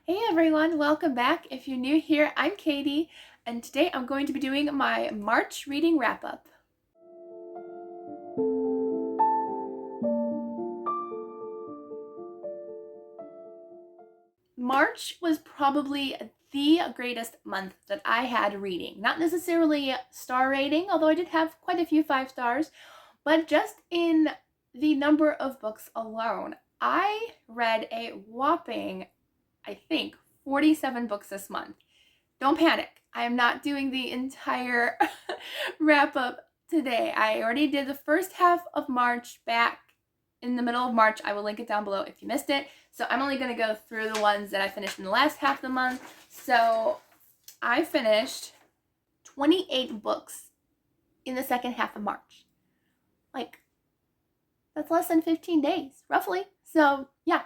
Hey everyone, welcome back. If you're new here, I'm Katie, and today I'm going to be doing my March reading wrap-up. March was probably the greatest month that I had reading. Not necessarily star rating, although I did have quite a few 5 stars, but just in the number of books alone. I read a whopping, I think, 47 books this month. Don't panic. I am not doing the entire wrap up today. I already did the first half of March back in the middle of March. I will link it down below if you missed it. So I'm only going to go through the ones that I finished in the last half of the month. So I finished 28 books in the second half of March. Like, that's less than 15 days, roughly. So yeah.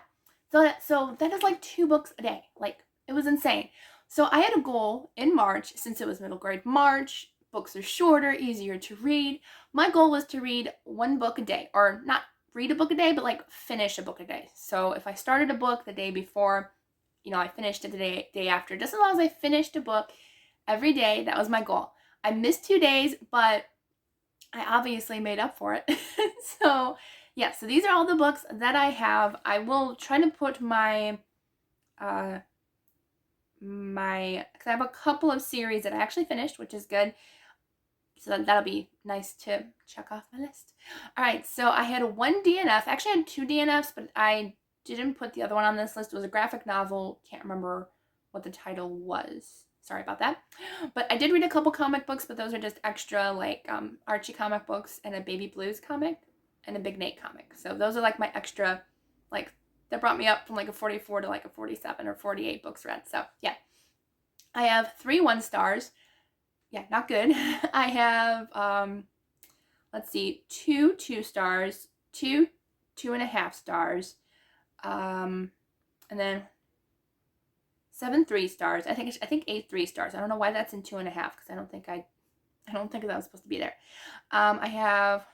So that is like 2 books a day. Like, it was insane. So I had a goal in March, since it was middle grade March, books are shorter, easier to read. My goal was to read 1 book a day, or not read a book a day, but like finish a book a day. So if I started a book the day before, I finished it the day after. Just as long as I finished a book every day, that was my goal. I missed 2 days, but I obviously made up for it. So yeah, so these are all the books that I have. I will try to put because I have a couple of series that I actually finished, which is good. So that'll be nice to check off my list. All right, so I had 1 DNF. Actually, I had 2 DNFs, but I didn't put the other one on this list. It was a graphic novel. Can't remember what the title was. Sorry about that. But I did read a couple comic books, but those are just extra, like Archie comic books and a Baby Blues comic and a Big Nate comic. So those are like my extra, like, that brought me up from like a 44 to like a 47 or 48 books read. So yeah, I have 3 1 stars. Yeah, not good. I have, let's see, 2 2 stars, 2 2.5 stars, and then 7 3 stars. I think 8 3 stars. I don't know why that's in 2.5 because I don't think that was supposed to be there. I have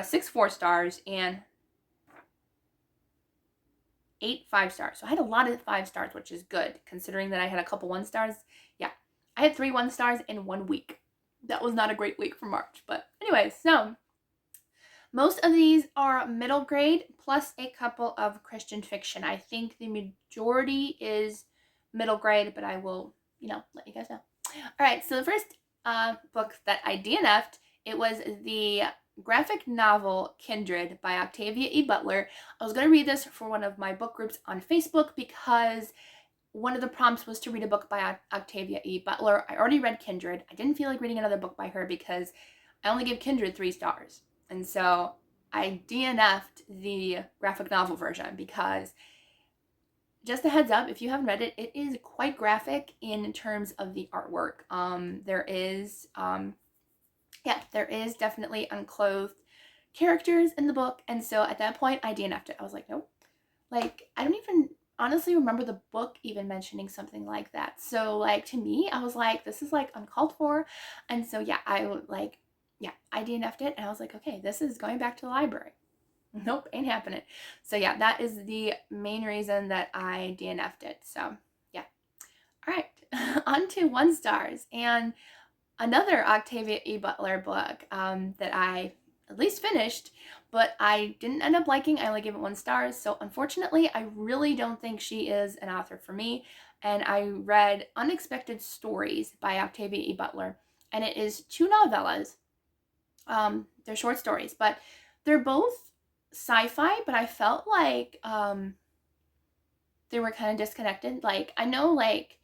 6 4 stars and 8 5 stars. So I had a lot of 5 stars, which is good considering that I had a couple 1 stars. Yeah, I had 3 1 stars in 1 week. That was not a great week for March. But anyways, so most of these are middle grade plus a couple of Christian fiction. I think the majority is middle grade, but I will, let you guys know. All right, so the first book that I DNF'd, it was the graphic novel Kindred by Octavia E. Butler. I was going to read this for one of my book groups on Facebook because one of the prompts was to read a book by Octavia E. Butler. I already read Kindred. I didn't feel like reading another book by her because I only gave Kindred 3 stars. And so I DNF'd the graphic novel version because, just a heads up, if you haven't read it, it is quite graphic in terms of the artwork. There is definitely unclothed characters in the book. And so at that point, I DNF'd it. I was like, nope. Like, I don't even honestly remember the book even mentioning something like that. So, like, to me, I was like, this is, like, uncalled for. And so, yeah, I DNF'd it. And I was like, okay, this is going back to the library. Nope, ain't happening. So, yeah, that is the main reason that I DNF'd it. So, yeah. All right, on to 1 stars. And another Octavia E. Butler book that I at least finished, but I didn't end up liking. I only gave it 1 star. So unfortunately, I really don't think she is an author for me. And I read Unexpected Stories by Octavia E. Butler. And it is 2 novellas. They're short stories, but they're both sci-fi, but I felt like they were kind of disconnected. Like, I know, like,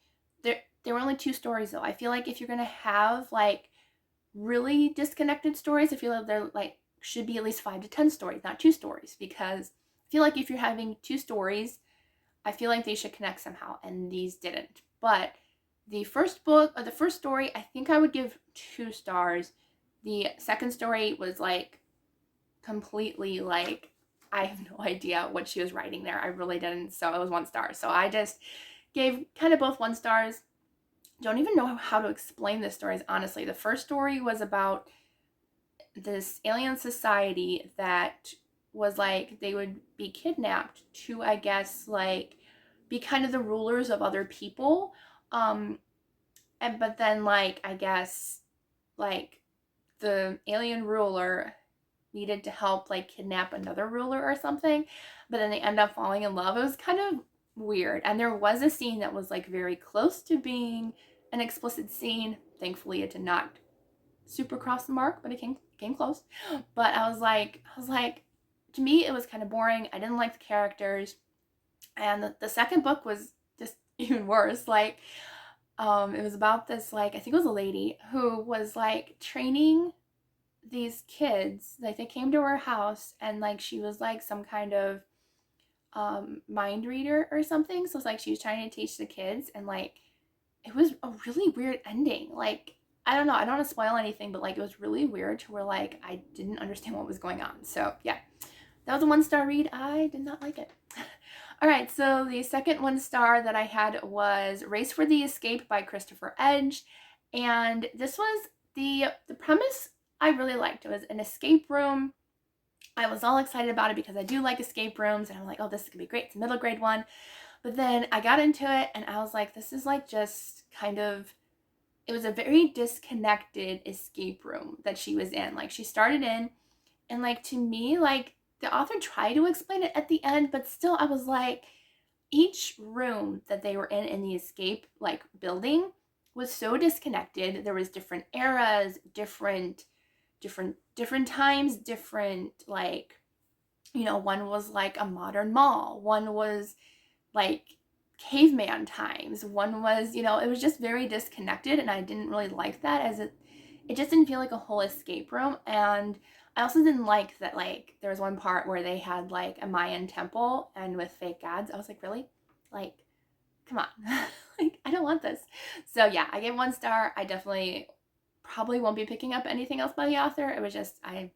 there were only 2 stories, though. I feel like if you're going to have, like, really disconnected stories, I feel like there, like, should be at least 5 to 10 stories, not 2 stories, because I feel like if you're having 2 stories, I feel like they should connect somehow, and these didn't. But the first book, or the first story, I think I would give 2 stars. The second story was, like, completely, like, I have no idea what she was writing there. I really didn't, so it was 1 star. So I just gave kind of both 1 stars. Don't even know how to explain the stories, honestly. The first story was about this alien society that was like they would be kidnapped to, I guess, like be kind of the rulers of other people. But then, like, I guess, like, the alien ruler needed to help, like, kidnap another ruler or something, but then they end up falling in love. It was kind of weird. And there was a scene that was, like, very close to being an explicit scene. Thankfully, it did not super cross the mark, but it came close. But I was like, to me, it was kind of boring. I didn't like the characters. And the second book was just even worse. Like, it was about this, like, I think it was a lady who was, like, training these kids. Like, they came to her house, and, like, she was, like, some kind of mind reader or something. So it's like she was trying to teach the kids, and, like, it was a really weird ending. Like, I don't know, I don't want to spoil anything, but, like, it was really weird to where, like, I didn't understand what was going on. So yeah, that was a 1-star read. I did not like it. All right, so the second 1-star that I had was Race for the Escape by Christopher Edge. And this was the premise I really liked. It was an escape room. I was all excited about it because I do like escape rooms, and I'm like, oh, this is gonna be great. It's a middle grade one. But then I got into it, and I was like, this is like just kind of, it was a very disconnected escape room that she was in. Like, she started in, and, like, to me, like, the author tried to explain it at the end, but still I was like, each room that they were in the escape, like, building was so disconnected. There was different eras, different times, different, like, you know, one was like a modern mall, one was like caveman times, one was, you know, it was just very disconnected, and I didn't really like that, as it just didn't feel like a whole escape room. And I also didn't like that, like, there was one part where they had, like, a Mayan temple and with fake gods. I was like, really? Like, come on. Like, I don't want this. So yeah, I gave 1 star. I definitely probably won't be picking up anything else by the author. It was just, yeah.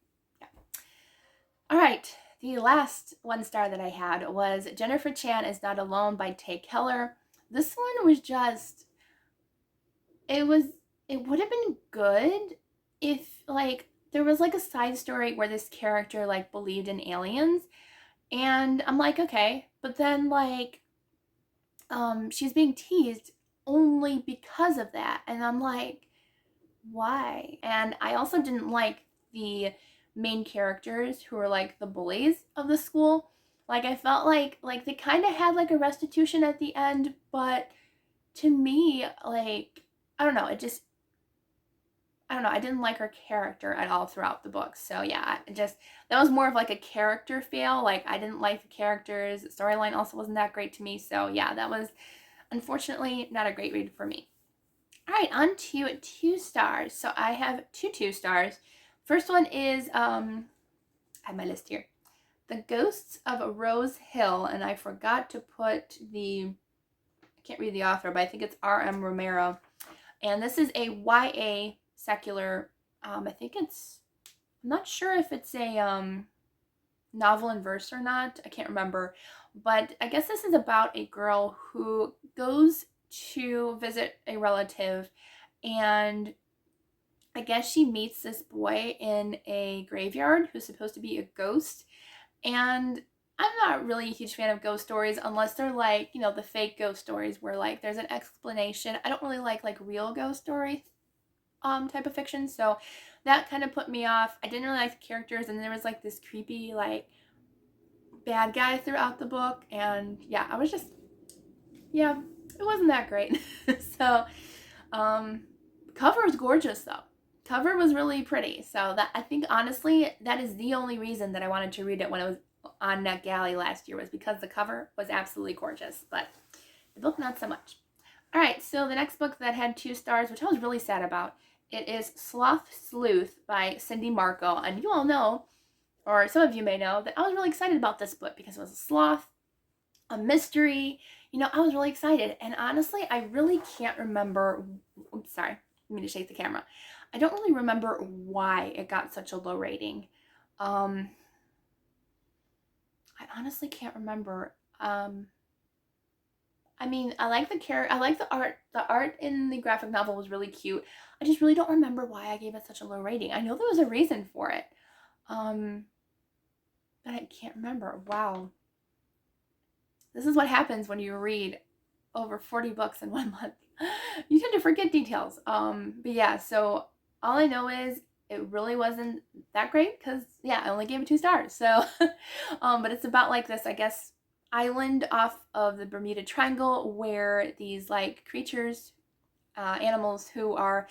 All right, the last 1 star that I had was Jennifer Chan is Not Alone by Tay Keller. This one was just, it would have been good if, like, there was, like, a side story where this character, like, believed in aliens, and I'm like, okay, but then, like, she's being teased only because of that, and I'm like, why? And I also didn't like the main characters who were, like, the bullies of the school. Like, I felt like they kind of had, like, a restitution at the end, but to me, like, I don't know, I didn't like her character at all throughout the book. So yeah, that was more of like a character fail. Like, I didn't like the characters. The storyline also wasn't that great to me. So yeah, that was unfortunately not a great read for me. All right, on to 2 stars. So I have 2 stars. First one is, I have my list here. The Ghosts of Rose Hill, and I forgot to put I can't read the author, but I think it's R.M. Romero. And this is a YA secular, I'm not sure if it's a novel in verse or not. I can't remember. But I guess this is about a girl who goes to visit a relative, and I guess she meets this boy in a graveyard who's supposed to be a ghost. And I'm not really a huge fan of ghost stories unless they're, like, you know, the fake ghost stories where, like, there's an explanation. I don't really like real ghost stories type of fiction, so that kind of put me off. I didn't really like the characters, and there was, like, this creepy, like, bad guy throughout the book, and yeah, I was just, yeah, it wasn't that great. So cover is gorgeous though. Cover was really pretty, so that, I think, honestly, that is the only reason that I wanted to read it when it was on NetGalley last year, was because the cover was absolutely gorgeous, but the book not so much. All right, so the next book that had 2 stars, which I was really sad about, it is Sloth Sleuth by Cindy Marco. And you all know, or some of you may know, that I was really excited about this book because it was a sloth, a mystery. You know, I was really excited. And honestly, I really can't remember. Oops, sorry, let me just shake the camera. I don't really remember why it got such a low rating. I honestly can't remember. I mean, I like I like the art. The art in the graphic novel was really cute. I just really don't remember why I gave it such a low rating. I know there was a reason for it. but I can't remember. Wow. This is what happens when you read over 40 books in 1 month. You tend to forget details. But yeah, so all I know is it really wasn't that great because, yeah, I only gave it 2 stars. So, but it's about like this, I guess, island off of the Bermuda Triangle where these like creatures, animals who are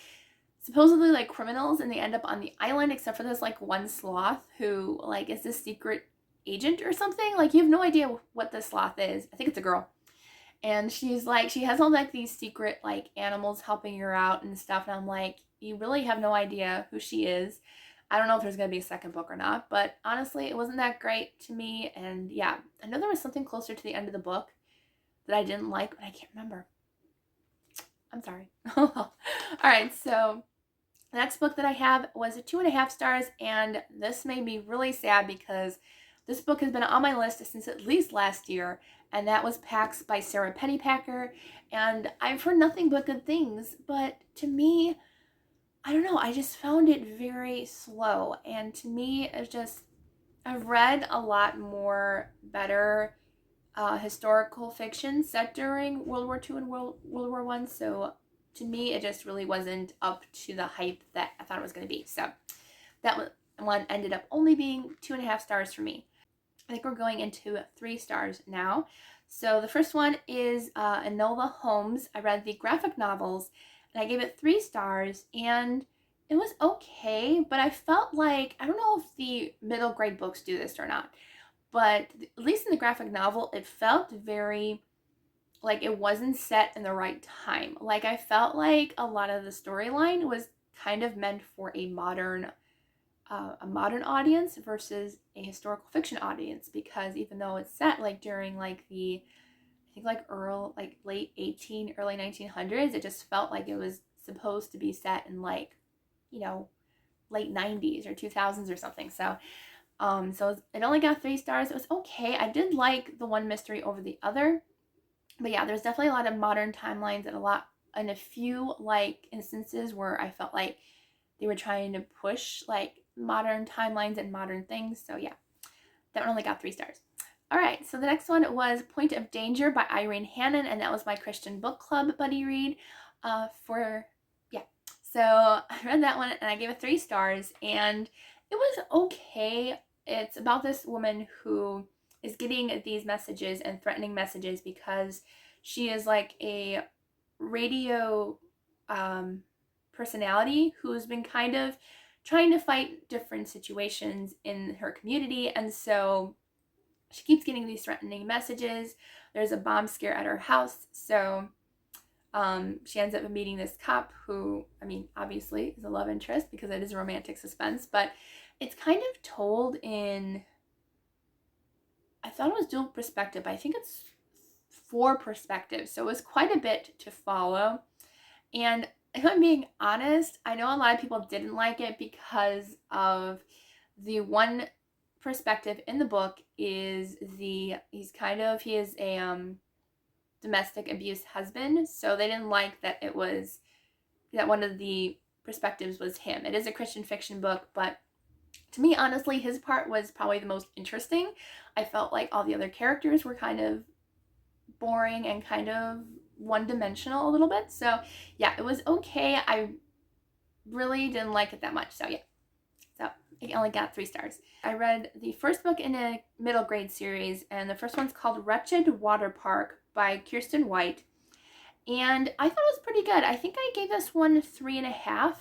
supposedly like criminals, and they end up on the island except for this like one sloth who like is this secret agent or something. Like you have no idea what this sloth is. I think it's a girl. And she's like, she has all like these secret like animals helping her out and stuff. And I'm like, you really have no idea who she is. I don't know if there's going to be a second book or not, but honestly, it wasn't that great to me. And yeah, I know there was something closer to the end of the book that I didn't like, but I can't remember. I'm sorry. All right, so the next book that I have was 2.5 stars, and this made me really sad because this book has been on my list since at least last year, and that was Pax by Sarah Pennypacker. And I've heard nothing but good things, but to me, I don't know, I just found it very slow. And to me, it's just, I've read a lot more better historical fiction set during World War II and World War One. So to me, it just really wasn't up to the hype that I thought it was going to be. So that one ended up only being 2.5 stars for me. I think we're going into 3 stars now. So the first one is Anova Homes. I read the graphic novels and I gave it 3 stars, and it was okay, but I felt like, I don't know if the middle grade books do this or not, but at least in the graphic novel, it felt very like it wasn't set in the right time. Like I felt like a lot of the storyline was kind of meant for a modern audience versus a historical fiction audience, because even though it's set like during like the, I think like late early 1900s, it just felt like it was supposed to be set in like, you know, late 90s or 2000s or something. So it only got 3 stars. It was okay. I did like the one mystery over the other, but yeah, there's definitely a lot of modern timelines and a few like instances where I felt like they were trying to push like modern timelines and modern things. So yeah, that one only got 3 stars. All right, so the next one was Point of Danger by Irene Hannon, and that was my Christian book club buddy read. So I read that one and I gave it 3 stars, and it was okay. It's about this woman who is getting these messages and threatening messages because she is like a radio personality who's been kind of trying to fight different situations in her community. And so she keeps getting these threatening messages. There's a bomb scare at her house. So she ends up meeting this cop who, I mean, obviously is a love interest because it is a romantic suspense, but it's kind of told in, I thought it was dual perspective, but I think it's 4 perspectives. So it was quite a bit to follow. And if I'm being honest, I know a lot of people didn't like it because of the one perspective in the book is he is a domestic abuse husband. So they didn't like that it was that one of the perspectives was him. It is a Christian fiction book, but to me, honestly, his part was probably the most interesting. I felt like all the other characters were kind of boring and kind of one-dimensional a little bit. So yeah, it was okay. I really didn't like it that much. So yeah, so it only got 3 stars. I read the first book in a middle grade series, and the first one's called Wretched Water Park by Kirsten White. And I thought it was pretty good. I think I gave this one 3.5.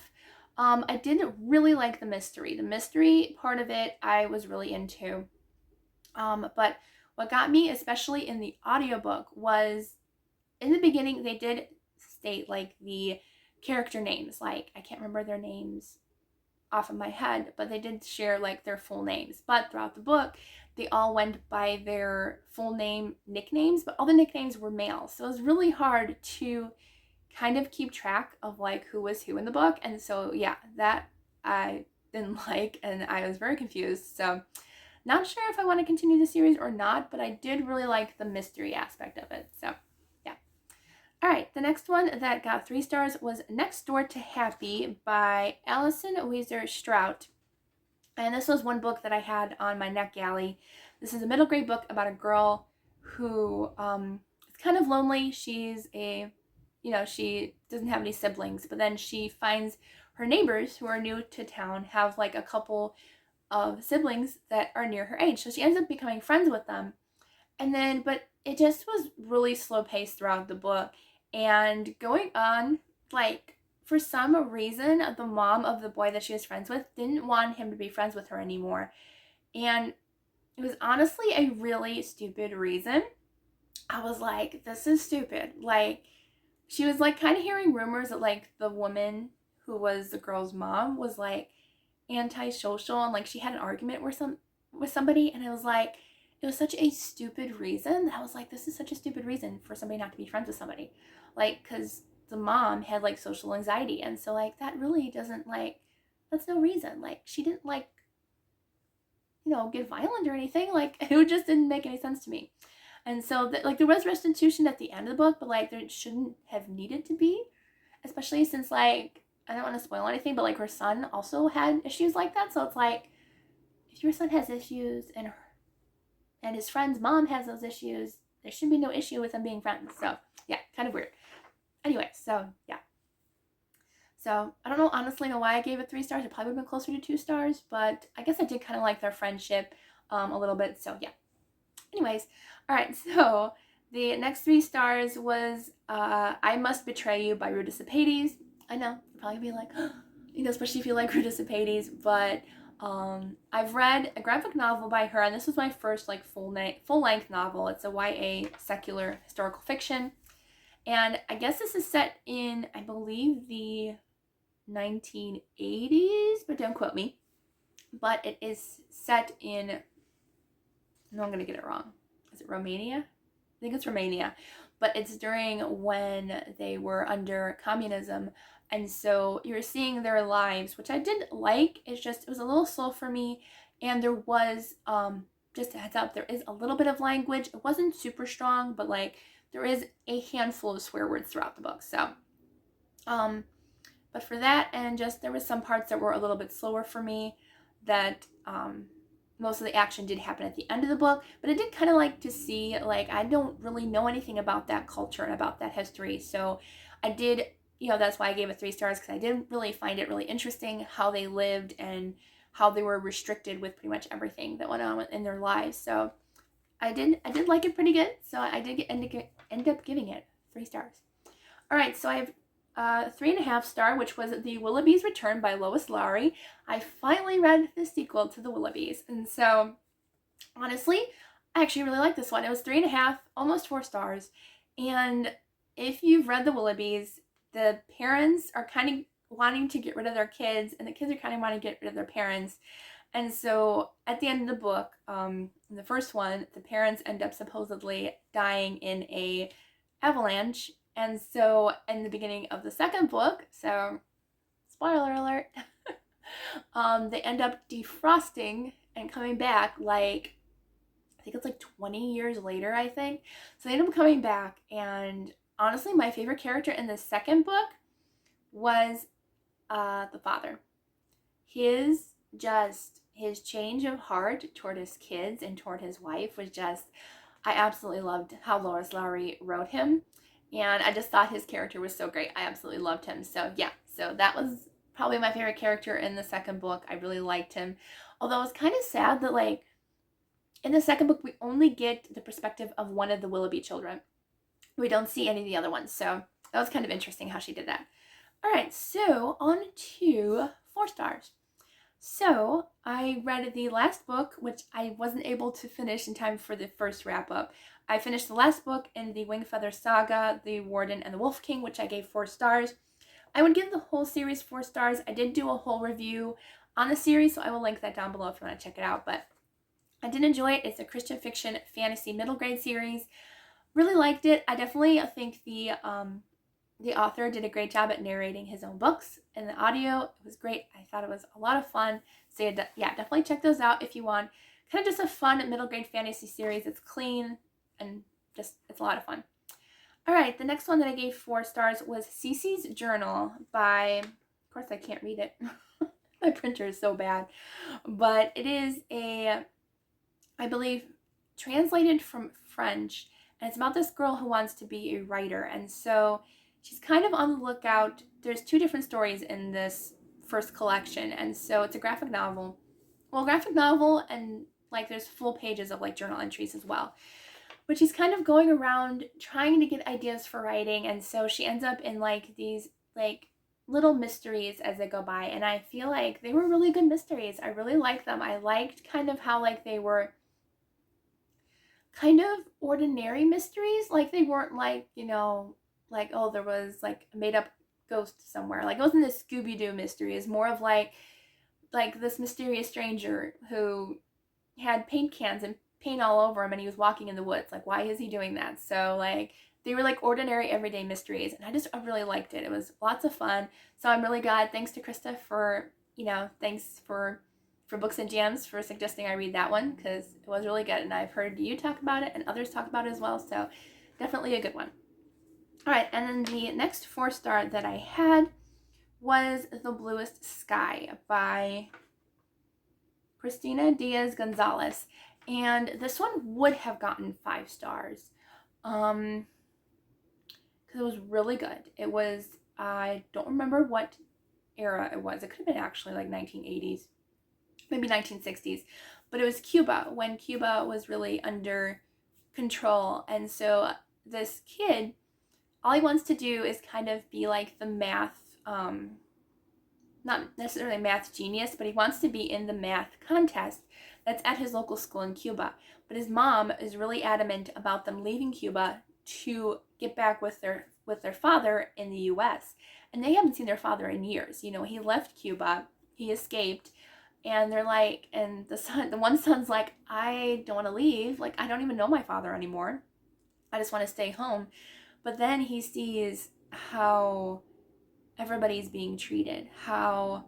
I did really like the mystery. The mystery part of it I was really into. But what got me, especially in the audiobook, was in the beginning they did state like the character names. Like I can't remember their names off of my head, but they did share like their full names. But throughout the book, they all went by their full name nicknames, but all the nicknames were male. So it was really hard to kind of keep track of like who was who in the book. And so yeah, that I didn't like, and I was very confused. So not sure if I want to continue the series or not, but I did really like the mystery aspect of it. So yeah. All right, the next one that got 3 stars was Next Door to Happy by Alison Weiser Strout. And this was one book that I had on my neck galley. This is a middle grade book about a girl who is kind of lonely. She's she doesn't have any siblings, but then she finds her neighbors who are new to town have like a couple of siblings that are near her age. So she ends up becoming friends with them. And then, but it just was really slow paced throughout the book and going on, like, for some reason, the mom of the boy that she was friends with didn't want him to be friends with her anymore. And it was honestly a really stupid reason. I was like, this is stupid. Like, she was like kind of hearing rumors that like the woman who was the girl's mom was like antisocial and like she had an argument with somebody, and I was like, it was such a stupid reason. I was like, this is such a stupid reason for somebody not to be friends with somebody. Like, because the mom had like social anxiety. And so like that really doesn't like, that's no reason. Like she didn't like, get violent or anything. Like it just didn't make any sense to me. And so like there was restitution at the end of the book, but like there shouldn't have needed to be, especially since like, I don't want to spoil anything, but like her son also had issues like that. So it's like, if your son has issues and his friend's mom has those issues, there should be no issue with them being friends. So yeah, kind of weird. Anyway, so yeah. So I don't know, honestly, why I gave it 3 stars. It probably would have been closer to 2 stars, but I guess I did kind of like their friendship a little bit. So yeah. Anyways, all right. So the next 3 stars was I Must Betray You by Ruta Sepetys. I know you'll probably be like, especially if you like Ruta Sepetys, but I've read a graphic novel by her, and this was my first like full-length novel. It's a YA secular historical fiction, and I guess this is set in, I believe, the 1980s, but don't quote me. But it is set in, no, I'm gonna get it wrong. Is it Romania? I think it's Romania, but it's during when they were under communism. And so you're seeing their lives, which I did like. It's just, it was a little slow for me. And there was, just a heads up, there is a little bit of language. It wasn't super strong, but like there is a handful of swear words throughout the book. So, but for that, and just there was some parts that were a little bit slower for me that, most of the action did happen at the end of the book, but I did kind of like to see, like, I don't really know anything about that culture and about that history. So I did, that's why I gave it 3 stars, because I did really find it really interesting how they lived and how they were restricted with pretty much everything that went on in their lives. So I did like it pretty good. So I did end up giving it 3 stars. All right, so I have 3.5 star, which was The Willoughbys Return by Lois Lowry. I finally read the sequel to The Willoughbys, and so honestly, I actually really like this one. It was 3.5, almost 4 stars. And if you've read The Willoughbys, the parents are kind of wanting to get rid of their kids, and the kids are kind of wanting to get rid of their parents. And so at the end of the book, in the first one, the parents end up supposedly dying in a avalanche. And so in the beginning of the second book, so spoiler alert, they end up defrosting and coming back like, I think it's like 20 years later, I think. So they end up coming back, and honestly, my favorite character in the second book was the father. His change of heart toward his kids and toward his wife was just, I absolutely loved how Lois Lowry wrote him. And I just thought his character was so great. I absolutely loved him. So yeah, so that was probably my favorite character in the second book. I really liked him. Although it's kind of sad that like in the second book, we only get the perspective of one of the Willoughby children. We don't see any of the other ones. So that was kind of interesting how she did that. All right, so on to 4 stars. So I read the last book, which I wasn't able to finish in time for the first wrap up. I finished the last book in the Wingfeather Saga, the Warden and the Wolf King, which I gave 4 stars. I would give the whole series 4 stars. I did do a whole review on the series, so I will link that down below if you want to check it out. But I did enjoy it. It's a Christian fiction fantasy middle grade series. Really liked it. I definitely think the author did a great job at narrating his own books, and the audio, it was great. I thought it was a lot of fun. So yeah, definitely check those out if you want. Kind of just a fun middle grade fantasy series. It's clean and just, it's a lot of fun. All right, the next one that I gave 4 stars was Ceces Journal by, of course I can't read it, My printer is so bad. But it is I believe, translated from French, and it's about this girl who wants to be a writer. And so she's kind of on the lookout. There's 2 different stories in this first collection, and so it's a graphic novel. Well, graphic novel, and like there's full pages of like journal entries as well. But she's kind of going around trying to get ideas for writing, and so she ends up in like these like little mysteries as they go by, and I feel like they were really good mysteries. I really liked them. I liked kind of how like they were kind of ordinary mysteries. Like they weren't like, like, oh, there was like a made up ghost somewhere. Like it wasn't a Scooby-Doo mystery. It's more of like this mysterious stranger who had paint cans and paint all over him and he was walking in the woods. Like, why is he doing that? So like they were like ordinary everyday mysteries, and I really liked it. It was lots of fun. So I'm really glad. Thanks to Krista for, thanks for Books and Jams for suggesting I read that one, because it was really good, and I've heard you talk about it and others talk about it as well, so definitely a good one. All right, and then the next 4-star that I had was The Bluest Sky by Cristina Diaz Gonzalez, and this one would have gotten 5 stars because it was really good. It was, I don't remember what era it was. It could have been actually like 1980s. Maybe 1960s, but it was Cuba, when Cuba was really under control. And so this kid, all he wants to do is kind of be like the math, not necessarily math genius, but he wants to be in the math contest that's at his local school in Cuba. But his mom is really adamant about them leaving Cuba to get back with their father in the US. And they haven't seen their father in years. He left Cuba, he escaped, and they're like, and the one son's like, I don't want to leave. Like, I don't even know my father anymore. I just want to stay home. But then he sees how everybody's being treated, how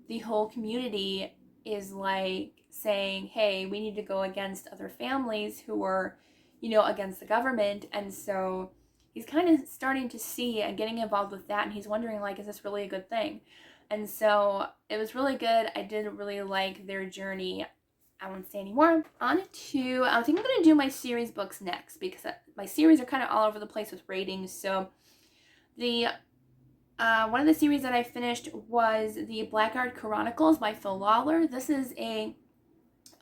the whole community is like saying, hey, we need to go against other families who are, against the government. And so he's kind of starting to see and getting involved with that. And he's wondering, like, is this really a good thing? And so it was really good. I did really like their journey. I won't say any more on it too. I think I'm going to do my series books next, because my series are kind of all over the place with ratings. So the one of the series that I finished was the Bard Chronicles by Phil Lawler. This is a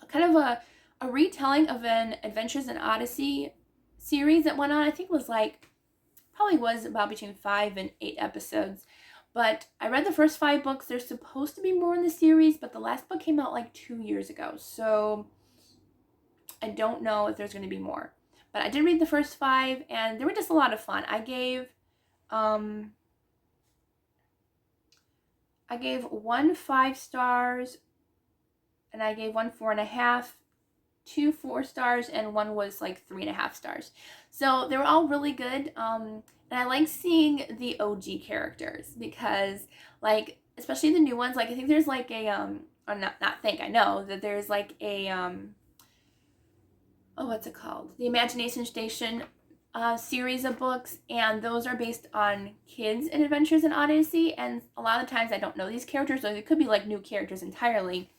kind of a retelling of an Adventures in Odyssey series that went on. I think it was probably was about between 5 and 8 episodes. But I read the first 5 books. There's supposed to be more in the series, but the last book came out like 2 years ago. So I don't know if there's going to be more. But I did read the first 5, and they were just a lot of fun. I gave one 5 stars, and I gave one 4.5, 2 4 stars, and one was like 3.5 stars. So they were all really good. And I like seeing the OG characters, because like, especially the new ones, like I think there's like a I know that there's like a what's it called? The Imagination Station series of books, and those are based on kids in Adventures in Odyssey, and a lot of times I don't know these characters, or they could be like new characters entirely.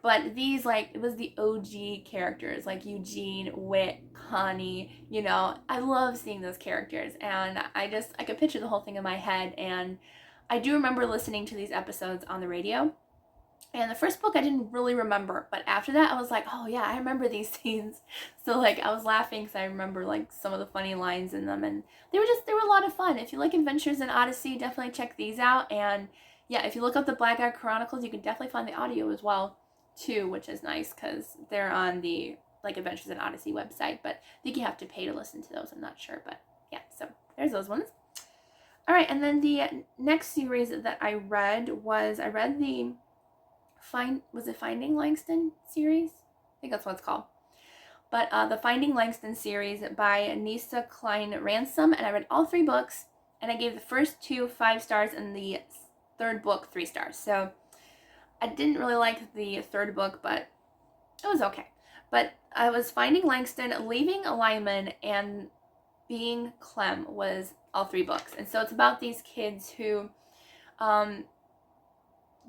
But these, like, it was the OG characters, like Eugene, Wit, Connie, I love seeing those characters, and I could picture the whole thing in my head. And I do remember listening to these episodes on the radio, and the first book I didn't really remember, but after that I was like, oh yeah, I remember these scenes. So like I was laughing because I remember like some of the funny lines in them, and they were a lot of fun. If you like Adventures in Odyssey, definitely check these out. And yeah, if you look up the Bard Chronicles, you can definitely find the audio as well too, which is nice because they're on the like Adventures in Odyssey website, but I think you have to pay to listen to those. I'm not sure, but yeah, so there's those ones. All right, and then the next series that I read was the Finding Langston series? I think that's what it's called. But the Finding Langston series by Nisa Klein Ransom, and I read all 3 books, and I gave the first 2 5 stars and the third book 3 stars. So I didn't really like the third book, but it was okay. But I was Finding Langston, Leaving Lyman, and Being Clem was all 3 books. And so it's about these kids who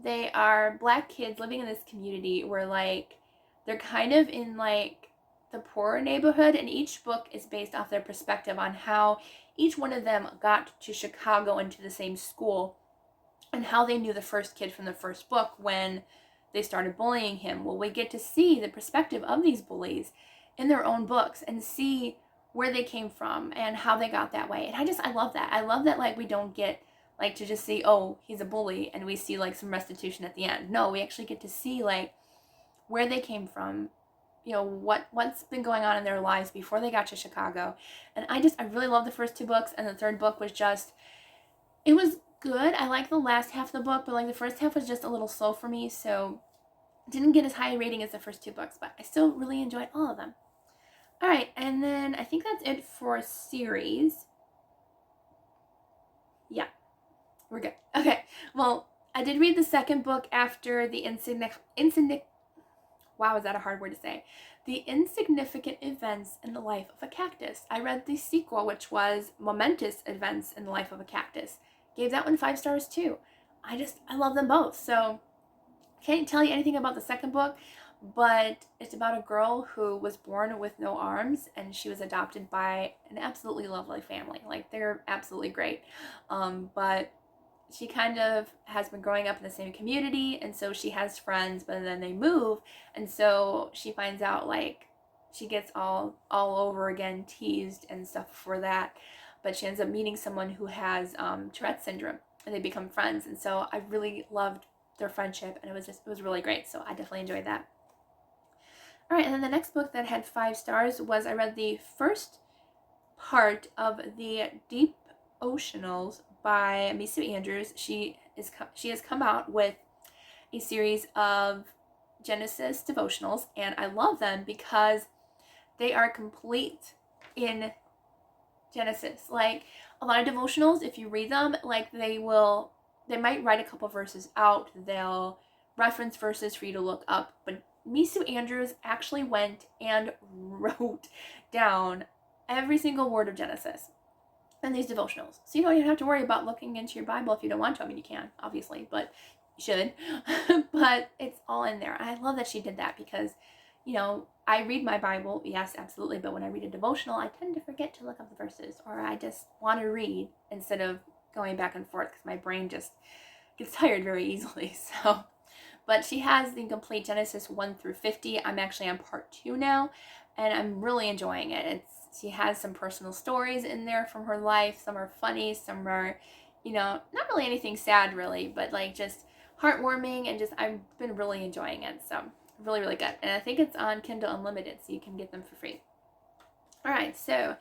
they are Black kids living in this community where, like, they're kind of in, like, the poorer neighborhood, and each book is based off their perspective on how each one of them got to Chicago into the same school, and how they knew the first kid from the first book when they started bullying him. Well, we get to see the perspective of these bullies in their own books and see where they came from and how they got that way. And I love that. I love that, like, we don't get, like, to just see, oh, he's a bully, and we see, like, some restitution at the end. No, we actually get to see, like, where they came from, you know, what's been going on in their lives before they got to Chicago. And I really love the first two books, and the third book was just, it was good. I like the last half of the book, but, like, the first half was just a little slow for me, so didn't get as high a rating as the first two books, but I still really enjoyed all of them. All right, and then I think that's it for series. Yeah, we're good. Okay, well, I did read the second book after the wow, is that a hard word to say? The Insignificant Events in the Life of a Cactus. I read the sequel, which was Momentous Events in the Life of a Cactus. Gave that one 5 stars too. I love them both. So can't tell you anything about the second book, but it's about a girl who was born with no arms, and she was adopted by an absolutely lovely family. Like, they're absolutely great. But she kind of has been growing up in the same community, and so she has friends, but then they move, and so she finds out, like, she gets all over again teased and stuff for that, but she ends up meeting someone who has Tourette syndrome, and they become friends. And so I really loved their friendship, and it was really great. So I definitely enjoyed that. All right, and then the next book that had 5 stars was, I read the first part of the Deep Oceanals by Misu Andrews. She has come out with a series of Genesis devotionals, and I love them because they are complete in Genesis. Like, a lot of devotionals, if you read them, like, they might write a couple verses out, they'll reference verses for you to look up, but Misu Andrews actually went and wrote down every single word of Genesis in these devotionals. So you don't even have to worry about looking into your Bible if you don't want to. I mean, you can, obviously, but you should. But it's all in there. I love that she did that because, you know, I read my Bible, yes, absolutely, but when I read a devotional, I tend to forget to look up the verses, or I just want to read instead of going back and forth because my brain just gets tired very easily. So, but she has the complete Genesis 1 through 50. I'm actually on part 2 now, and I'm really enjoying it. She has some personal stories in there from her life. Some are funny, some are, you know, not really anything sad really, but like just heartwarming, and just I've been really enjoying it. So really, really good. And I think it's on Kindle Unlimited, so you can get them for free. All right, so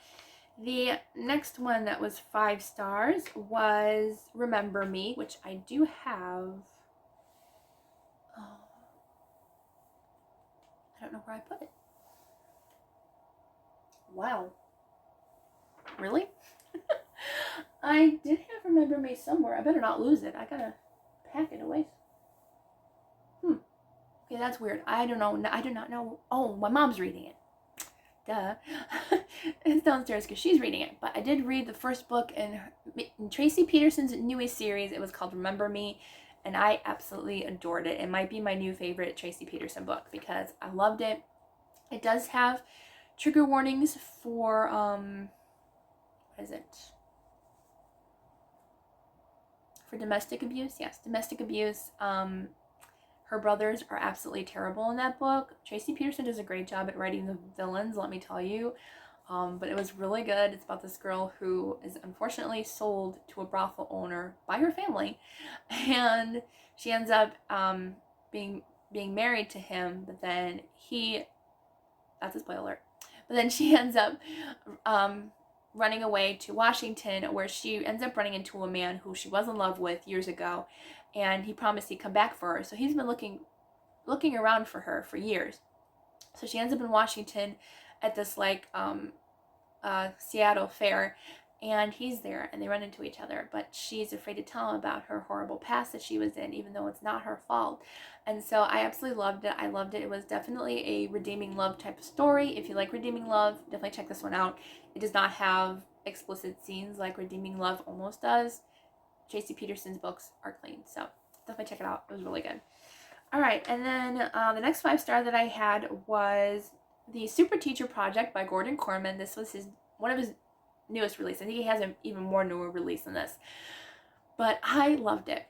the next one that was 5 stars was Remember Me, which I do have. Oh, I don't know where I put it. Wow. Really? I did have Remember Me somewhere. I better not lose it. I gotta pack it away. Okay, that's weird. I don't know. I do not know. Oh, my mom's reading it. Duh. It's downstairs because she's reading it. But I did read the first book in Tracie Peterson's newest series. It was called Remember Me, and I absolutely adored it. It might be my new favorite Tracie Peterson book because I loved it. It does have trigger warnings for, what is it? For domestic abuse. Yes, domestic abuse. Her brothers are absolutely terrible in that book. Tracie Peterson does a great job at writing the villains, let me tell you. But it was really good. It's about this girl who is unfortunately sold to a brothel owner by her family, and she ends up being married to him. But then that's a spoiler alert. But then she ends up running away to Washington, where she ends up running into a man who she was in love with years ago, and he promised he'd come back for her. So he's been looking around for her for years. So she ends up in Washington at this like Seattle fair, and he's there, and they run into each other, but she's afraid to tell him about her horrible past that she was in, even though it's not her fault. And so I absolutely loved it. I loved it. It was definitely a redeeming love type of story. If you like redeeming love, definitely check this one out. It does not have explicit scenes like Redeeming Love almost does. Tracie Peterson's books are clean, so definitely check it out. It was really good. All right, and then the next 5-star that I had was the Super Teacher Project by Gordon Corman. This was one of his newest releases. I think he has an even more newer release than this, but I loved it.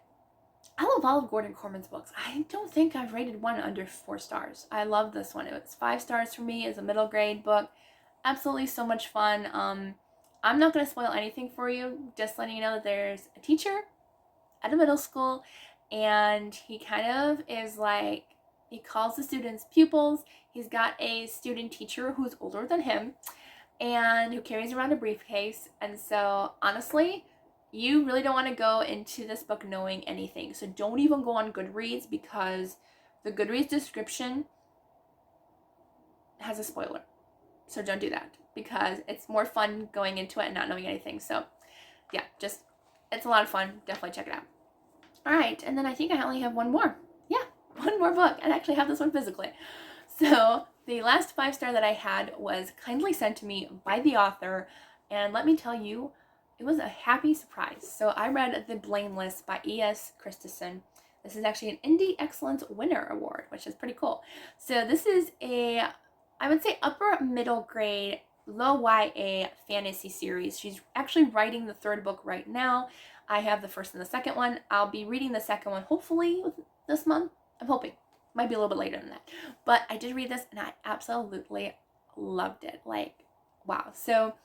I love all of Gordon Corman's books. I don't think I've rated one under 4 stars. I love this one. It was 5 stars for me. It's a middle grade book. Absolutely so much fun. I'm not going to spoil anything for you. Just letting you know that there's a teacher at a middle school, and he kind of is like, he calls the students pupils. He's got a student teacher who's older than him and who carries around a briefcase. And so honestly, you really don't want to go into this book knowing anything. So don't even go on Goodreads, because the Goodreads description has a spoiler. So don't do that, because it's more fun going into it and not knowing anything. So yeah, just, it's a lot of fun. Definitely check it out. All right, and then I think I only have one more. Yeah, one more book. I actually have this one physically. So the last 5-star that I had was kindly sent to me by the author, and let me tell you, it was a happy surprise. So I read The Blameless by E.S. Christensen. This is actually an Indie Excellence Winner Award, which is pretty cool. So this is a, I would say, upper middle grade, low YA fantasy series. She's actually writing the 3rd book right now. I have the 1st and the 2nd one. I'll be reading the 2nd one hopefully this month. I'm hoping. Might be a little bit later than that. But I did read this and I absolutely loved it. Like, wow. So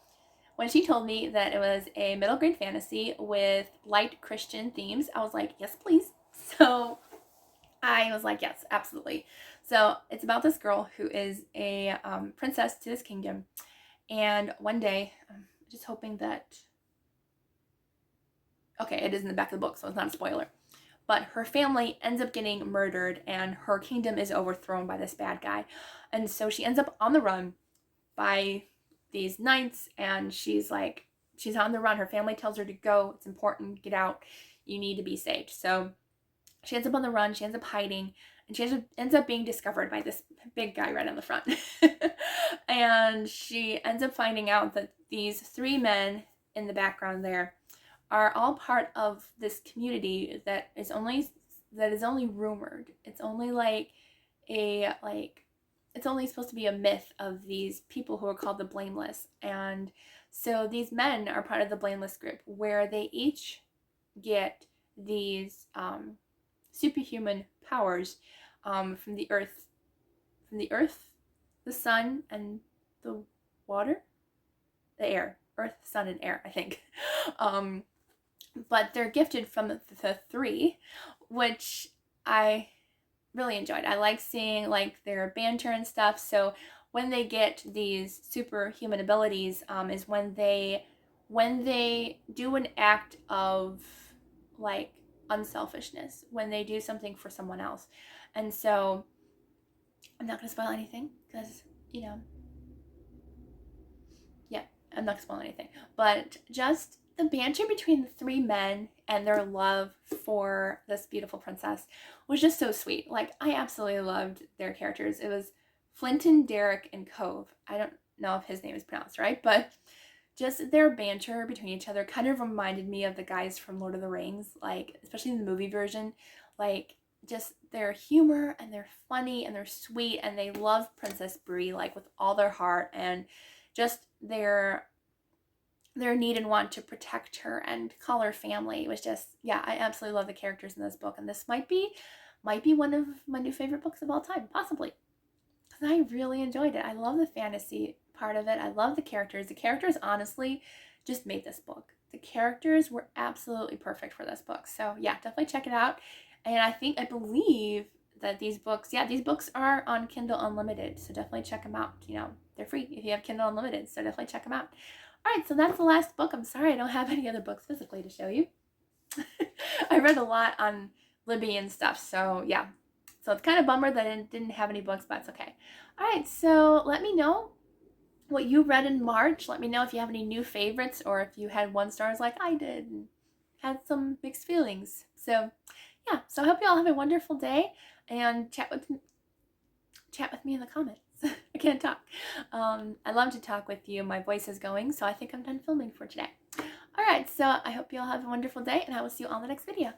when she told me that it was a middle grade fantasy with light Christian themes, I was like, yes, please. So I was like, yes, absolutely. So it's about this girl who is a princess to this kingdom. And one day, I'm just hoping that, okay, it is in the back of the book, so it's not a spoiler. But her family ends up getting murdered and her kingdom is overthrown by this bad guy. And so she ends up on the run by these knights, and she's on the run. Her family tells her to go. It's important. Get out. You need to be saved. So she ends up on the run. She ends up hiding, and she ends up being discovered by this big guy right on the front. And she ends up finding out that these 3 men in the background there are all part of this community that is only rumored. It's only it's only supposed to be a myth of these people who are called the Blameless. And so these men are part of the Blameless group, where they each get these superhuman powers from the earth, the sun, and the water, the air. Earth, sun, and air, I think. But they're gifted from the 3, which I really enjoyed. I like seeing like their banter and stuff. So when they get these superhuman abilities, is when they do an act of like unselfishness, when they do something for someone else. And so I'm not gonna spoil anything, because yeah, I'm not gonna spoil anything, but just the banter between the 3 men and their love for this beautiful princess was just so sweet. Like, I absolutely loved their characters. It was Flinton, Derek, and Cove. I don't know if his name is pronounced right, but just their banter between each other kind of reminded me of the guys from Lord of the Rings, like, especially in the movie version. Like, just their humor, and they're funny, and they're sweet, and they love Princess Bree, like, with all their heart, and just their need and want to protect her and call her family. It was just, yeah, I absolutely love the characters in this book, and this might be one of my new favorite books of all time, possibly, because I really enjoyed it. I love the fantasy part of it. I love the characters. The characters honestly just made this book. The characters were absolutely perfect for this book. So yeah, definitely check it out. And I believe that these books are on Kindle Unlimited, so definitely check them out. They're free if you have Kindle Unlimited, so definitely check them out. All right, so that's the last book. I'm sorry I don't have any other books physically to show you. I read a lot on Libby and stuff, so yeah. So it's kind of a bummer that I didn't have any books, but it's okay. All right, so let me know what you read in March. Let me know if you have any new favorites, or if you had 1 stars like I did and had some mixed feelings. So yeah, so I hope you all have a wonderful day, and chat with me in the comments. I can't talk. I love to talk with you. My voice is going, so I think I'm done filming for today. All right, so I hope you all have a wonderful day, and I will see you on the next video.